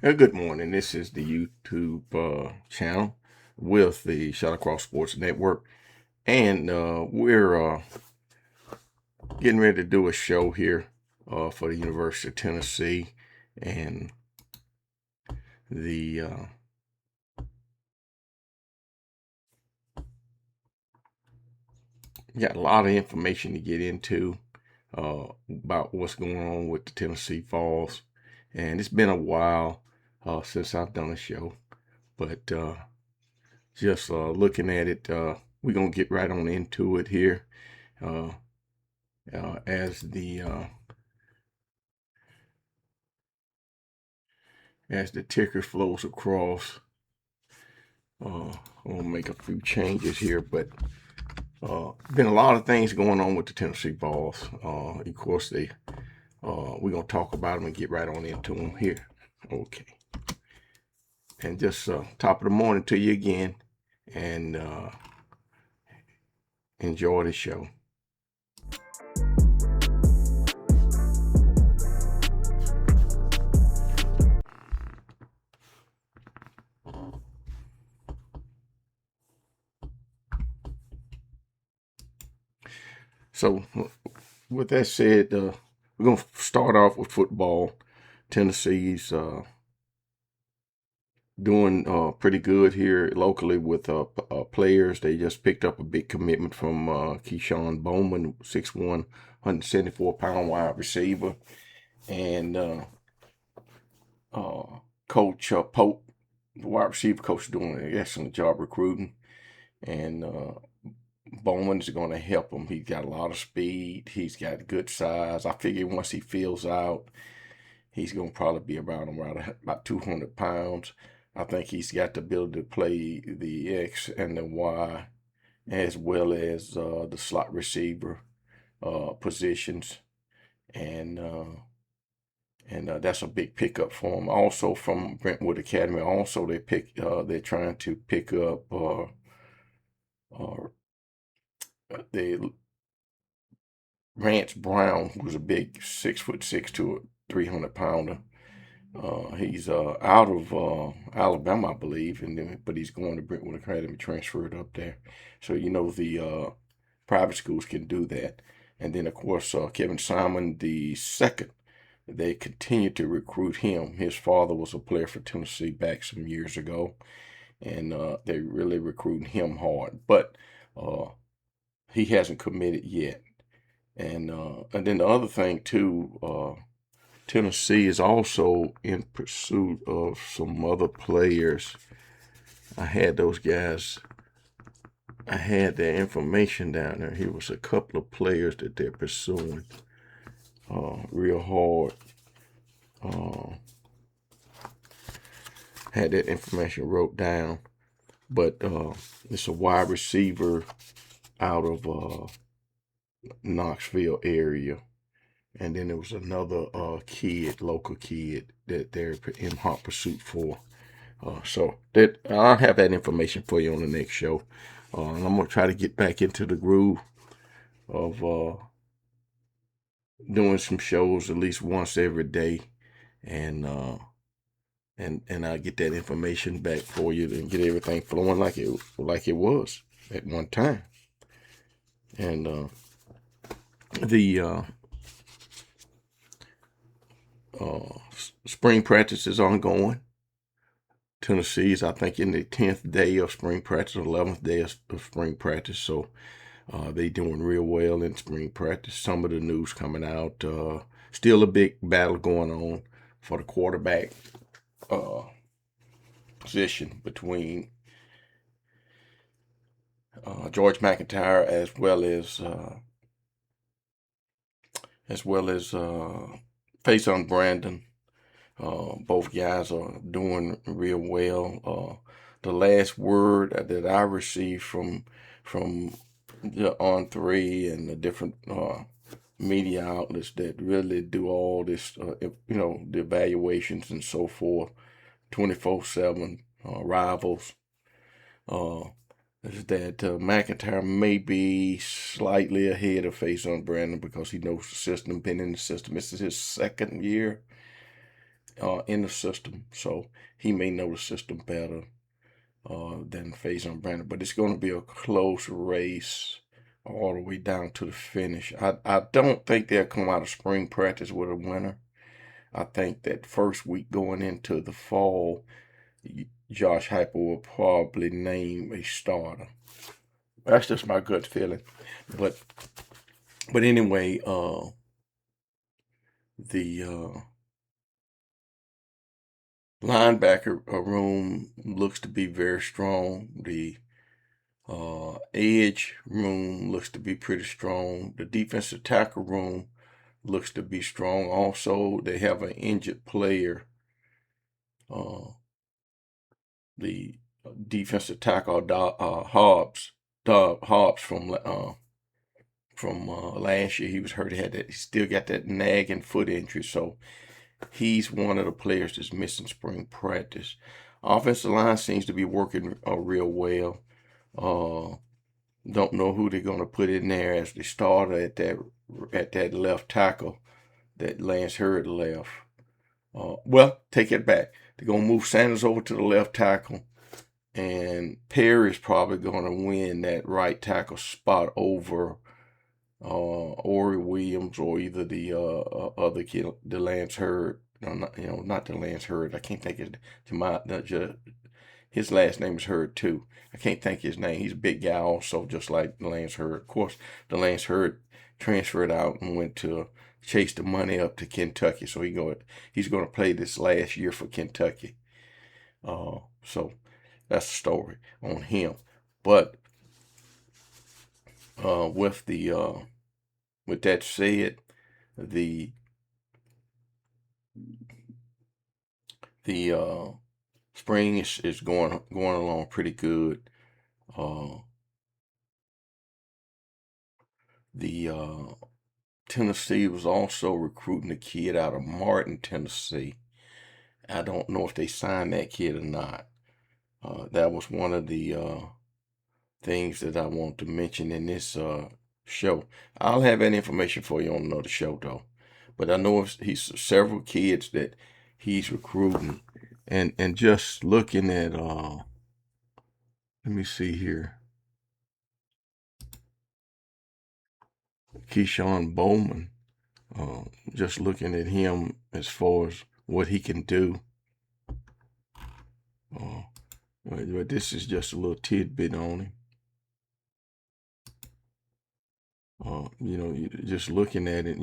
Good morning. This is the YouTube channel with the ShallowCross Sports Network, and we're getting ready to do a show here for the University of Tennessee, and the got a lot of information to get into about what's going on with the Tennessee Vols, and it's been a while since I've done a show, but just looking at it, we're gonna get right on into it here. Uh, as the ticker flows across, I'm gonna make a few changes here, but been a lot of things going on with the Tennessee Vols. Of course, we're gonna talk about them and get right on into them here. Okay, and just top of the morning to you again, and enjoy the show. So, with that said, we're going to start off with football. Tennessee's doing pretty good here locally with players. They just picked up a big commitment from Kesean Bowman, 6'1", 174-pound wide receiver. And Coach Pope, the wide receiver coach, is doing an excellent job recruiting. And Bowman's going to help him. He's got a lot of speed. He's got good size. I figure once he fills out, he's going to probably be around about 200 pounds. I think he's got the ability to play the X and the Y, as well as the slot receiver positions. And that's a big pickup for him. Also from Brentwood Academy, also they're trying to pick up the Rance Brown, who's a big 6'6" to a 300-pounder. He's out of Alabama, I believe, but he's going to Brentwood Academy, transferred up there. So the private schools can do that. And then of course Kevin Simon the second, they continue to recruit him. His father was a player for Tennessee back some years ago, and they really recruiting him hard. But he hasn't committed yet. And then the other thing too, Tennessee is also in pursuit of some other players. I had those guys. I had their information down there. Here was a couple of players that they're pursuing real hard. Had that information wrote down. But it's a wide receiver out of Knoxville area. And then there was another local kid that they're in hot pursuit for. So that I'll have that information for you on the next show. And I'm gonna try to get back into the groove of doing some shows at least once every day, and I'll get that information back for you and get everything flowing like it was at one time. And the spring practice is ongoing. Tennessee's, I think, in the 10th day of spring practice, 11th day of spring practice. So they doing real well in spring practice. Some of the news coming out. Still a big battle going on for the quarterback position between George McIntyre as well as Kesean Brandon. Both guys are doing real well. The last word that I received from the On3 and the different media outlets that really do all this, the evaluations and so forth, 24/7 rivals, is that McIntyre may be slightly ahead of Kesean Brandon because he knows the system, been in the system. This is his second year. in the system, so he may know the system better than Faison Brandon. But it's going to be a close race all the way down to the finish. I don't think they'll come out of spring practice with a winner. I think that first week going into the fall, Josh Heupel will probably name a starter. That's just my gut feeling. But anyway, the linebacker room looks to be very strong. The edge room looks to be pretty strong. The defensive tackle room looks to be strong. Also, they have an injured player. The defensive tackle Hobbs from last year. He was hurt. He still got that nagging foot injury, so he's one of the players that's missing spring practice. Offensive line seems to be working real well. Don't know who they're going to put in there as the starter at that left tackle that Lance Hurd left. Well, take it back. They're going to move Sanders over to the left tackle, and Perry's probably going to win that right tackle spot over Ori Williams or either the other kid, the Lance Hurd. Not the Lance Hurd. I can't think his last name is Hurd too. I can't think his name. He's a big guy also, just like Lance Hurd. Of course, the Lance Hurd transferred out and went to chase the money up to Kentucky. So he's going to play this last year for Kentucky. So that's the story on him. But with that said, the spring is going along pretty good. The Tennessee was also recruiting a kid out of Martin, Tennessee. I don't know if they signed that kid or not. That was one of the things that I want to mention in this show. I'll have that information for you on another show, though. But I know he's several kids that he's recruiting, and just looking at let me see here, Kesean Bowman. Just looking at him as far as what he can do. But this is just a little tidbit on him. Just looking at it,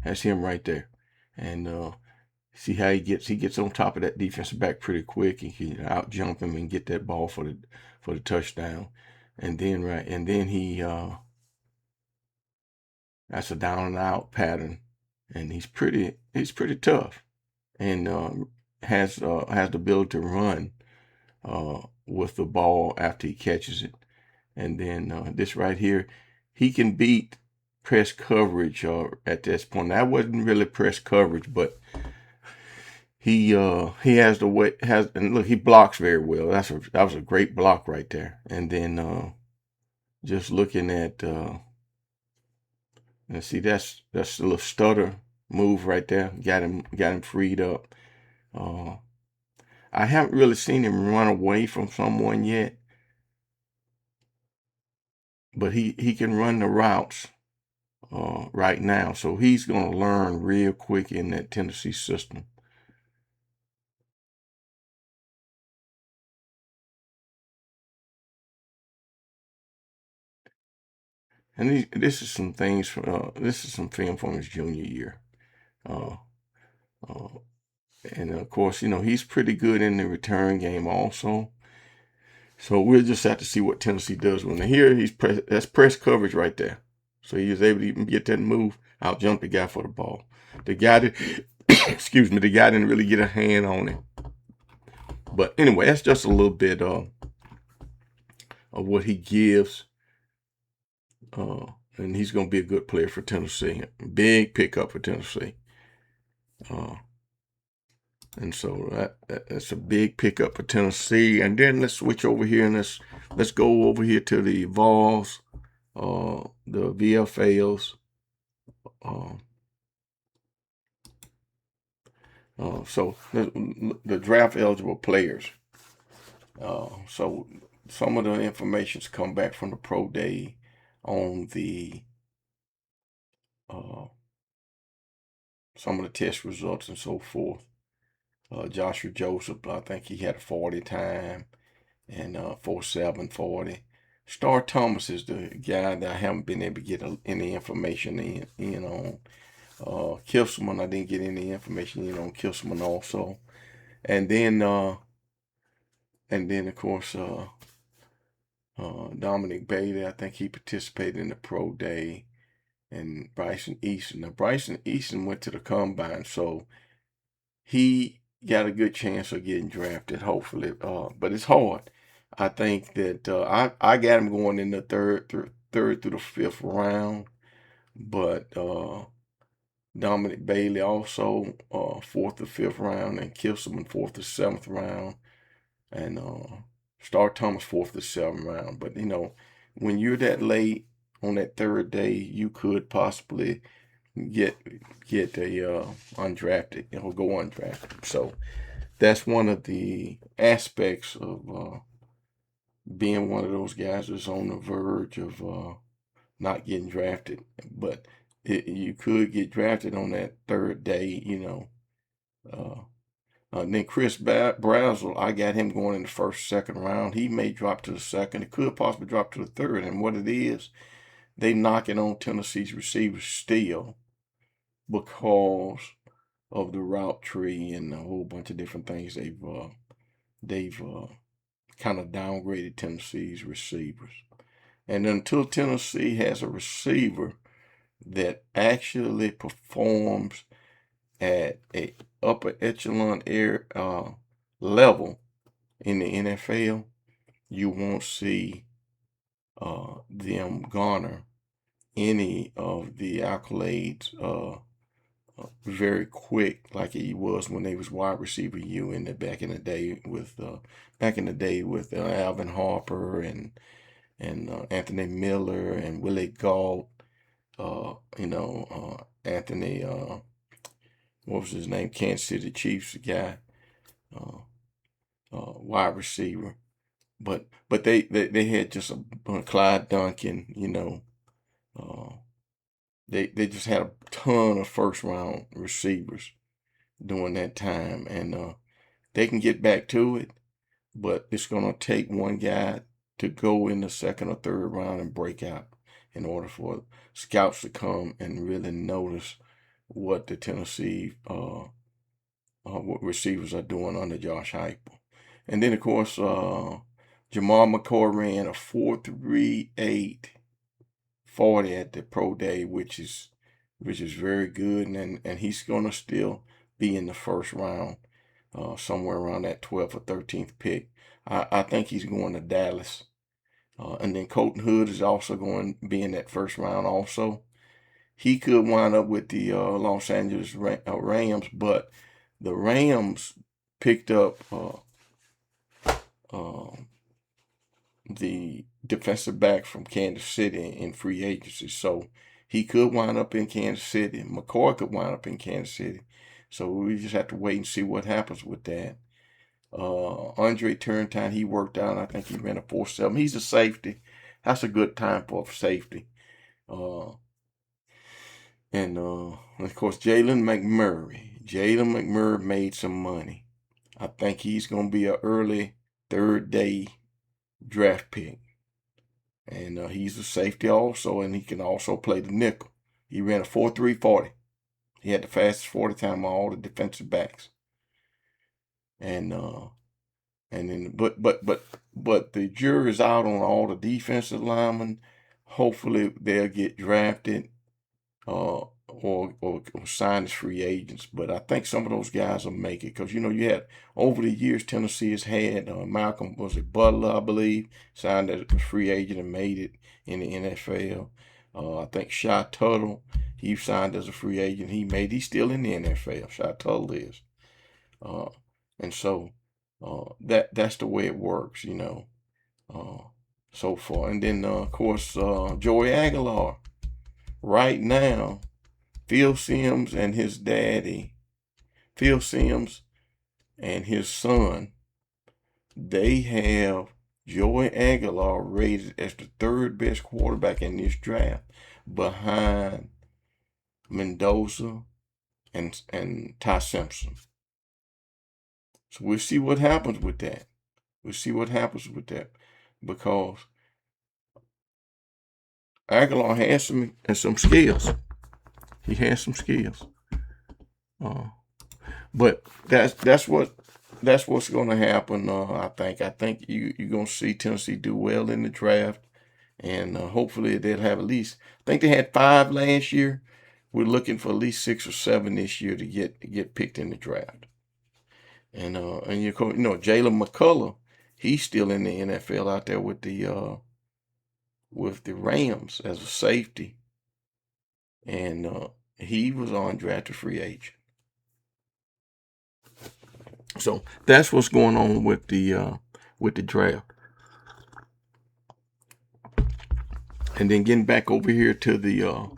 that's him right there, and see how he gets on top of that defensive back pretty quick. He can out jump him and get that ball for the touchdown, and then he that's a down and out pattern, and he's pretty tough, and has the ability to run with the ball after he catches it. And then this right here, he can beat press coverage at this point. That wasn't really press coverage, but he has the way and look, he blocks very well. That was a great block right there. And then just looking at and see that's a little stutter move right there. Got him freed up. I haven't really seen him run away from someone yet, but he can run the routes right now. So he's going to learn real quick in that Tennessee system. And this is some things. This is some film from his junior year. And of course, he's pretty good in the return game also. So we'll just have to see what Tennessee does when they're here. That's press coverage right there. So he was able to even get that move, out jump the guy for the ball. The guy excuse me, the guy didn't really get a hand on it. But anyway, that's just a little bit of what he gives. And he's going to be a good player for Tennessee. Big pickup for Tennessee. And so that's a big pickup for Tennessee. And then let's switch over here and let's go over here to the Vols, the VFLs. So the draft eligible players. So some of the information's come back from the pro day on the some of the test results and so forth. Joshua Joseph, I think he had a 40 time and 4.7 40. Star Thomas is the guy that I haven't been able to get any information in on. Kilsman, I didn't get any information in on Kilsman also. And then of course Dominic Bailey, I think he participated in the pro day, and Bryson Easton. Now Bryson Easton went to the combine, so he got a good chance of getting drafted, hopefully. But it's hard. I think that I got him going in the third through the fifth round, but Dominic Bailey also fourth or fifth round, and Kilsman fourth or seventh round, and Star Thomas fourth or seventh round. But when you're that late on that third day, you could possibly get a undrafted or go undrafted. So that's one of the aspects of being one of those guys that's on the verge of not getting drafted. But you could get drafted on that third day, then Chris Brazel, I got him going in the first, second round. He may drop to the second. It could possibly drop to the third. And what it is, they knocking on Tennessee's receivers still because of the route tree and a whole bunch of different things. They've kind of downgraded Tennessee's receivers. And until Tennessee has a receiver that actually performs at a upper echelon level in the NFL, you won't see them garner any of the accolades very quick like he was when they was wide receiver U in the back in the day with Alvin Harper and Anthony Miller and Willie Gault, Anthony what was his name, Kansas City Chiefs guy, wide receiver, but they had just a Clyde Duncan, they just had a ton of first round receivers during that time, and they can get back to it, but it's gonna take one guy to go in the second or third round and break out in order for scouts to come and really notice what the Tennessee what receivers are doing under Josh Heupel. And then of course Jamal McCoy ran a 4.38 40 at the pro day, which is very good, and he's gonna still be in the first round, somewhere around that 12th or 13th pick. I think he's going to Dallas. And then Colton Hood is also going to be in that first round also. He could wind up with the Los Angeles Rams, but the Rams picked up the defensive back from Kansas City in free agency. So he could wind up in Kansas City. McCoy could wind up in Kansas City. So we just have to wait and see what happens with that. Andre Turrentine, he worked out. I think he ran a 4.7. He's a safety. That's a good time for a safety. And of course, Jalen McMurray. Jalen McMurray made some money. I think he's going to be an early third day draft pick. And he's a safety also, and he can also play the nickel. He ran a 4.3 40. He had the fastest 40 time of all the defensive backs. And then but the jury's out on all the defensive linemen. Hopefully they'll get drafted or signed as free agents. But I think some of those guys will make it because you had over the years Tennessee has had Malcolm Butler, I believe, signed as a free agent and made it in the NFL. I think Shy Tuttle, he signed as a free agent. He's still in the NFL. Shy Tuttle is. And so that's the way it works, so far. And then of course Joey Aguilar. Right now, Phil Simms and his daddy, Phil Simms and his son, they have Joey Aguilar rated as the third best quarterback in this draft, behind Mendoza and Ty Simpson. So we'll see what happens with that. We'll see what happens with that, because Aguilar has some skills. He has some skills. But that's what's going to happen. I think you're going to see Tennessee do well in the draft, and hopefully they'll have at least. I think they had 5 last year. We're looking for at least 6 or 7 this year to get picked in the draft. And you know, Jalen McCullough, he's still in the NFL out there with the Rams as a safety, and he was undrafted free agent. So that's what's going on with the draft. And then getting back over here to the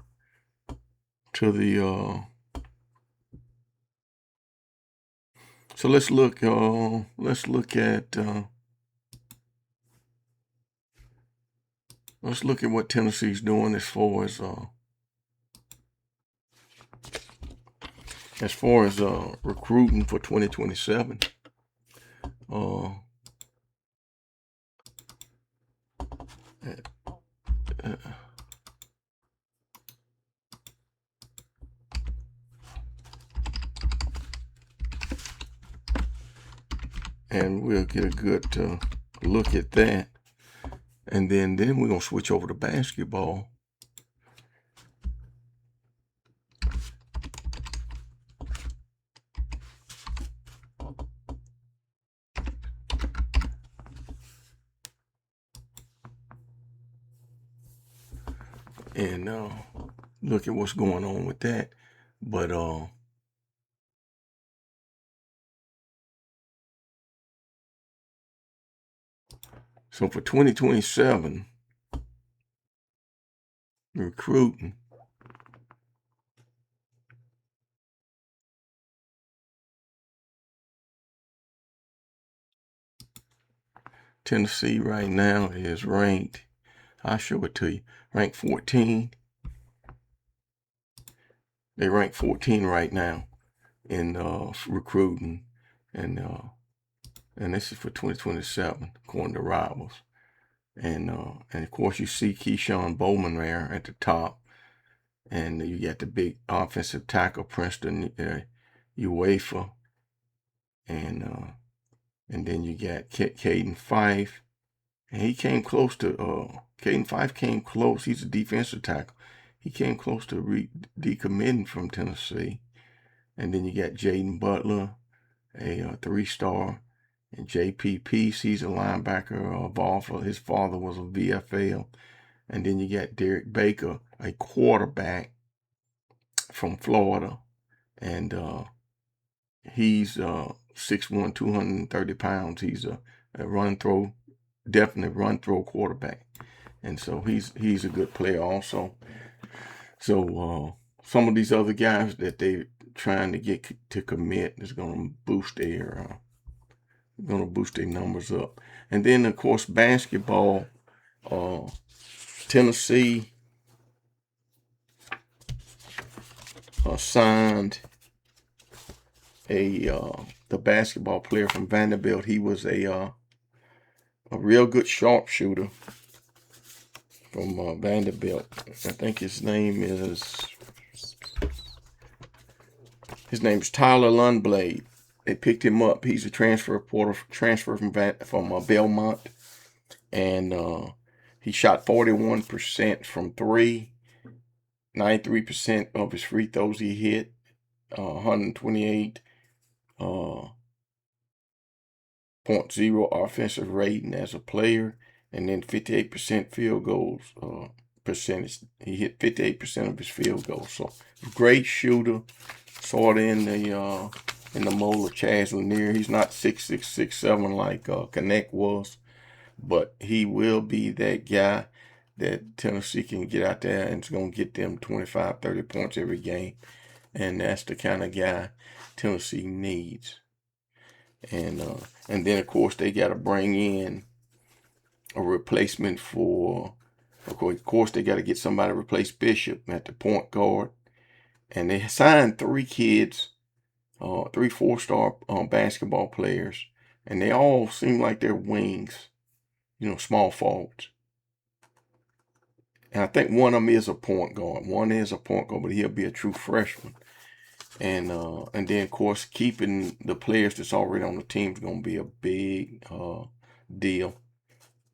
so let's look at what Tennessee's doing as far as recruiting for 2027. And we'll get a good look at that. And then we're going to switch over to basketball. And look at what's going on with that. But so for 2027 recruiting, Tennessee right now is ranked, I'll show it to you, ranked 14. They rank 14 right now in recruiting, and this is for 2027 according to Rivals. And of course you see Kesean Bowman there at the top, and you got the big offensive tackle Princeton UEFA, and then you got Caden Fife, and he came close to Caden Fife came close. He's a defensive tackle. He came close to decommitting from Tennessee. And then you got Jaden Butler, a 3-star, and J.P. Peace, he's a linebacker. Volfa, his father was a VFL. And then you got Derek Baker, a quarterback from Florida, and he's 6'1", 230 pounds. He's a definite run-throw quarterback, and so he's a good player also. So some of these other guys that they're trying to get to commit is going to boost their numbers up. And then of course basketball, Tennessee signed the basketball player from Vanderbilt. He was a real good sharpshooter from Vanderbilt. I think his name is Tyler Lundblade. They picked him up. He's a transfer from Belmont, and he shot 41% from 3, 93% of his free throws he hit, 128.0 offensive rating as a player, and then 58% field goals percentage. He hit 58% of his field goals. So great shooter, sort of in the mold of Chaz Lanier. He's not 6'6", 6'7" like Connect was, but he will be that guy that Tennessee can get out there and it's going to get them 25, 30 points every game. and that's the kind of guy Tennessee needs. And then of course they got to bring in a replacement for. Of course they got to get somebody to replace Bishop at the point guard, and they signed 3 kids, 3 4-star basketball players, and they all seem like they're wings, small forwards. And I think one of them is a point guard. One is a point guard, but he'll be a true freshman. And then of course keeping the players that's already on the team is going to be a big deal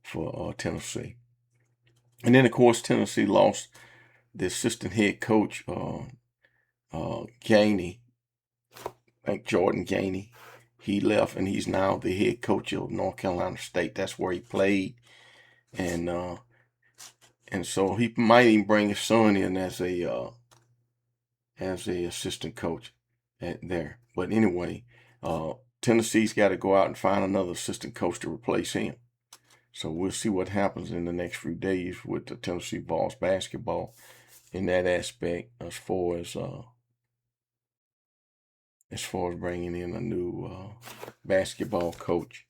for Tennessee. And then of course Tennessee lost the assistant head coach Gainey, like Jordan Gainey. He left, and he's now the head coach of North Carolina State. That's where he played, and so he might even bring his son in as a assistant coach there. But anyway, Tennessee's got to go out and find another assistant coach to replace him. So we'll see what happens in the next few days with the Tennessee Vols basketball in that aspect, as far as bringing in a new basketball coach.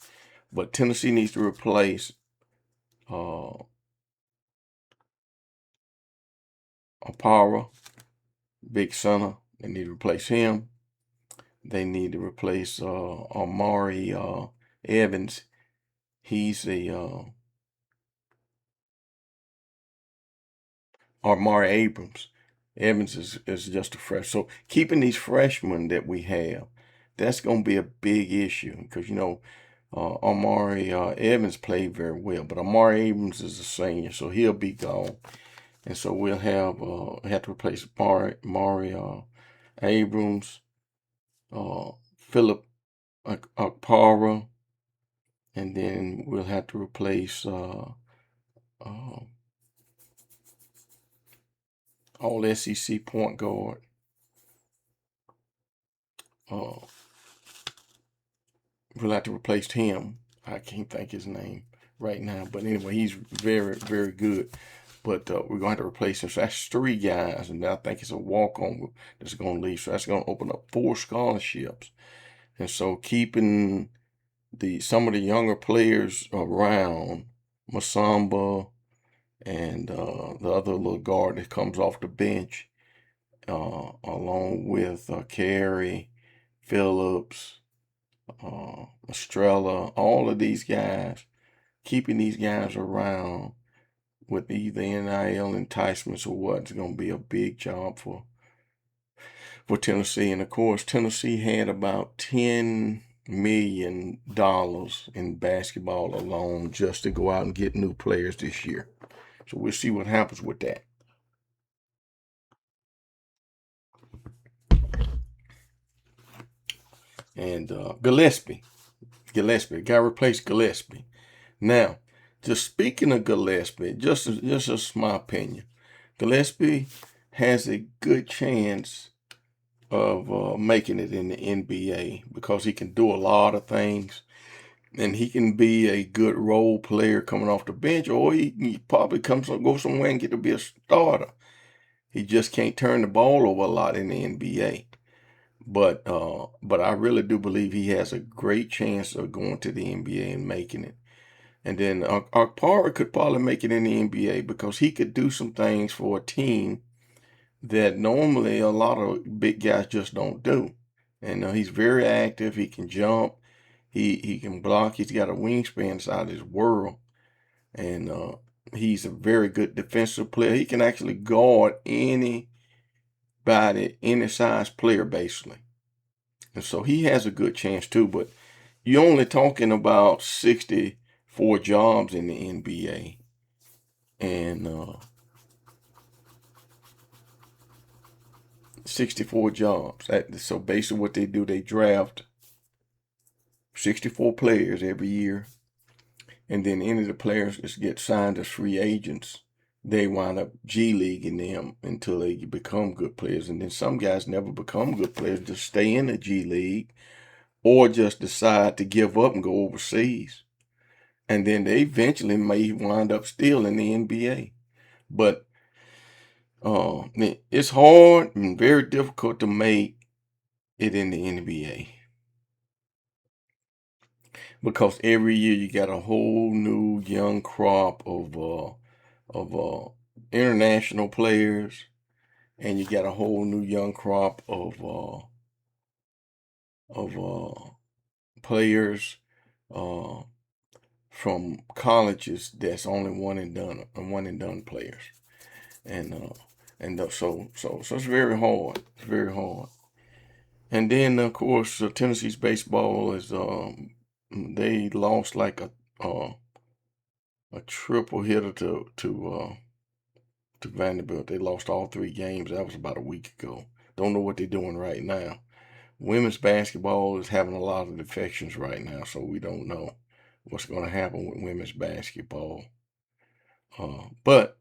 But Tennessee needs to replace Apara, big center. They need to replace him. They need to replace Amari Evans. He's Amari Abrams. Evans is just a fresh. So keeping these freshmen that we have, that's going to be a big issue, because Amari Evans played very well, but Amari Abrams is a senior, so he'll be gone, and so we'll have to replace Amari Abrams, Philip Akpara, and then we'll have to replace all SEC point guard. We'll have to replace him. I can't think his name right now, but anyway, he's very, very good. But we're going to have to replace him. So that's 3 guys, and I think it's a walk-on that's going to leave. So that's going to open up 4 scholarships. And so keeping some of the younger players around, Masamba and the other little guard that comes off the bench, along with Carey, Phillips, Estrella, all of these guys, keeping these guys around with either NIL enticements or what's going to be a big job for Tennessee. And of course, Tennessee had about $10 million in basketball alone just to go out and get new players this year. So we'll see what happens with that. And Gillespie, got to replace Gillespie. Now, just speaking of Gillespie, just my opinion, Gillespie has a good chance of making it in the NBA, because he can do a lot of things, and he can be a good role player coming off the bench, or he probably go somewhere and get to be a starter. He just can't turn the ball over a lot in the NBA. But I really do believe he has a great chance of going to the NBA and making it. And then Akpara could probably make it in the NBA, because he could do some things for a team that normally a lot of big guys just don't do. And he's very active. He can jump. He can block. He's got a wingspan that's out of his world. And he's a very good defensive player. He can actually guard anybody, any size player, basically. And so he has a good chance too. But you're only talking about 64 jobs in the NBA. And 64 jobs. So basically what they do, they draft 64 players every year. And then any of the players that get signed as free agents, they wind up G-Leaguing them until they become good players. And then some guys never become good players, just stay in the G-League, or just decide to give up and go overseas. And then they eventually may wind up still in the NBA. But It's hard and very difficult to make it in the NBA because every year you got a whole new young crop of international players, and you got a whole new young crop of players uh, from colleges that's only one and done players, and so it's very hard. It's very hard. And then of course Tennessee's baseball is they lost like a triple hitter to Vanderbilt. They lost all 3 games. That was about a week ago. Don't know what they're doing right now. Women's basketball is having a lot of defections right now, so we don't know what's going to happen with women's basketball. But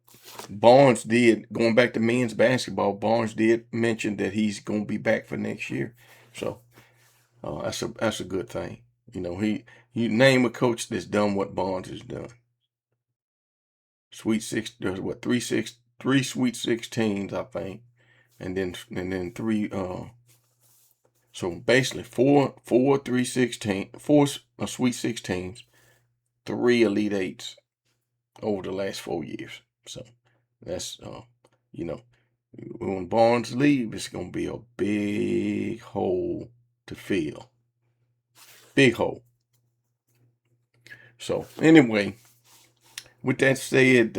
Barnes did, going back to men's basketball, Barnes did mention that he's going to be back for next year. So that's a good thing. You know, you name a coach that's done what Barnes has done. There's what, three Sweet 16s, I think, and then three. So basically four Sweet 16s, 3 Elite Eights over the last 4 years. So that's you know, when Barnes leaves, it's gonna be a big hole to fill. Big hole. So anyway, with that said,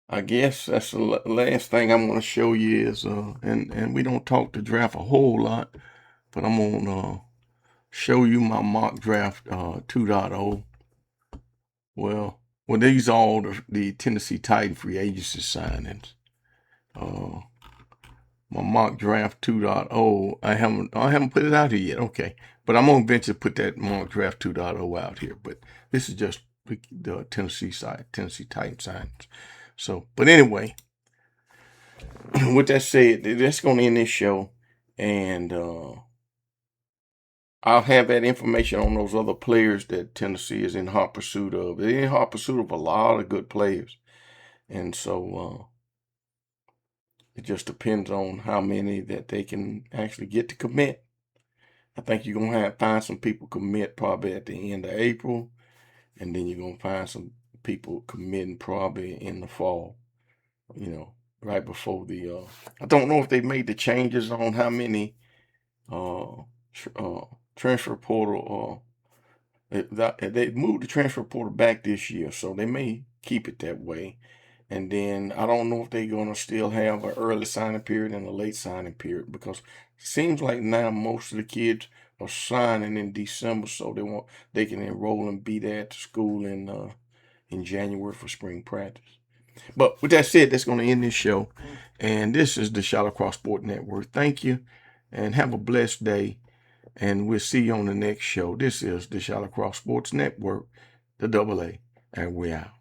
I guess that's the last thing I'm going to show you is, and we don't talk the draft a whole lot, but I'm going to show you my mock draft 2.0. Well, these are all the Tennessee Titan free agency signings. My mock draft 2.0, I haven't put it out here yet. Okay, but I'm going to eventually put that mock draft 2.0 out here. But this is just the Tennessee Titan signings. So, but anyway, with that said, that's going to end this show, and I'll have that information on those other players that Tennessee is in hot pursuit of. They're in hot pursuit of a lot of good players, and so it just depends on how many that they can actually get to commit. I think you're going to find some people commit probably at the end of April, and then you're going to find some people committing probably in the fall, you know, right before the, I don't know if they made the changes on how many transfer portal, they moved the transfer portal back this year, so they may keep it that way. And then I don't know if they're going to still have an early signing period and a late signing period, because it seems like now most of the kids are signing in December, so they can enroll and be there at the school in January for spring practice. But with that said, that's going to end this show. And this is the ShallowCross Sports Network. Thank you, and have a blessed day. And we'll see you on the next show. This is the ShallowCross Sports Network, the AA, and we're out.